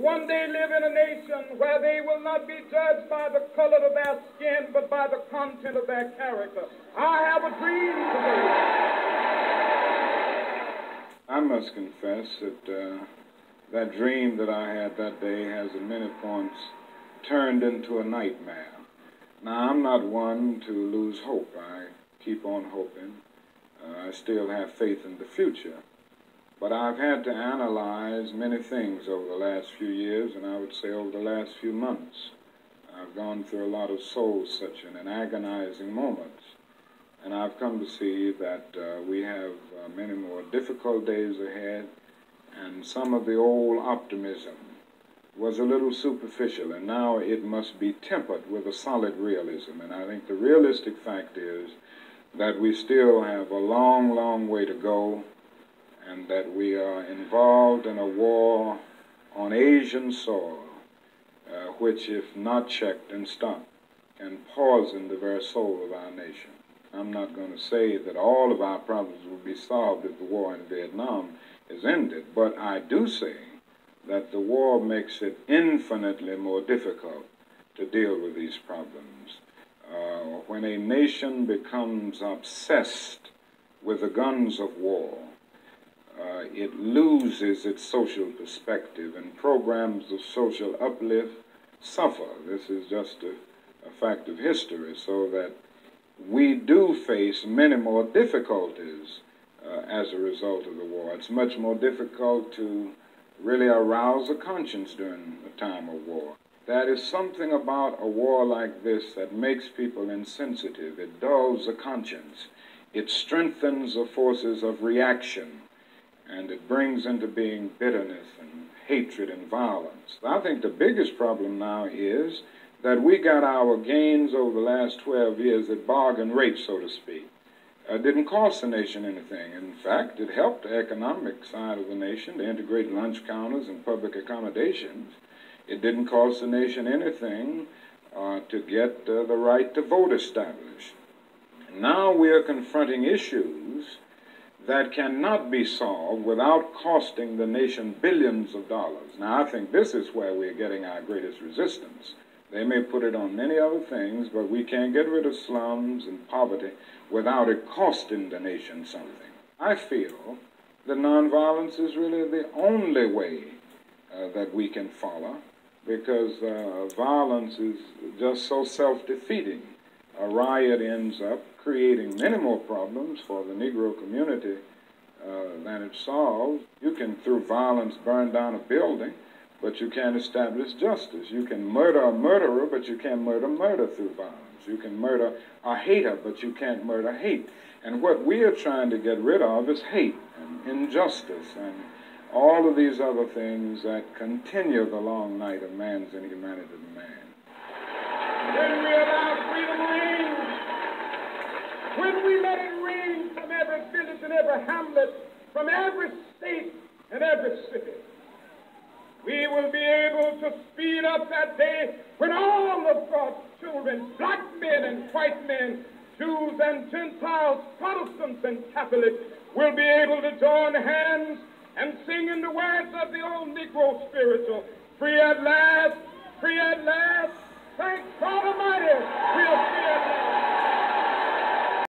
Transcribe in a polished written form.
one day live in a nation where they will not be judged by the color of their skin, but by the content of their character. I have a dream today. I must confess that that dream that I had that day has at many points turned into a nightmare. Now, I'm not one to lose hope. I keep on hoping. I still have faith in the future. But I've had to analyze many things over the last few years, and I would say over the last few months. I've gone through a lot of soul-searching and agonizing moments, and I've come to see that we have many more difficult days ahead, and some of the old optimism was a little superficial, and now it must be tempered with a solid realism. And I think the realistic fact is that we still have a long, long way to go, and that we are involved in a war on Asian soil, which, if not checked and stopped, can poison the very soul of our nation. I'm not going to say that all of our problems will be solved if the war in Vietnam is ended, but I do say that the war makes it infinitely more difficult to deal with these problems. When a nation becomes obsessed with the guns of war, it loses its social perspective, and programs of social uplift suffer. This is just a fact of history, so that we do face many more difficulties as a result of the war. It's much more difficult to really arouse a conscience during a time of war. There is something about a war like this that makes people insensitive. It dulls the conscience. It strengthens the forces of reaction, and it brings into being bitterness and hatred and violence. I think the biggest problem now is that we got our gains over the last 12 years at bargain rate, so to speak. It didn't cost the nation anything. In fact, it helped the economic side of the nation to integrate lunch counters and public accommodations. It didn't cost the nation anything to get the right to vote established. Now we are confronting issues that cannot be solved without costing the nation billions of dollars. Now, I think this is where we're getting our greatest resistance. They may put it on many other things, but we can't get rid of slums and poverty without it costing the nation something. I feel that nonviolence is really the only way that we can follow, because violence is just so self-defeating. A riot ends up creating many more problems for the Negro community than it solves. You can, through violence, burn down a building, but you can't establish justice. You can murder a murderer, but you can't murder through violence. You can murder a hater, but you can't murder hate. And what we are trying to get rid of is hate and injustice and all of these other things that continue the long night of man's inhumanity to man. When we allow freedom reign, when we let it reign from every village and every hamlet, from every state and every city, we will be able to speed up that day when all of God's children, black men and white men, Jews and Gentiles, Protestants and Catholics, will be able to join hands and sing in the words of the old Negro spiritual, free at last, thank God Almighty, we are free at last.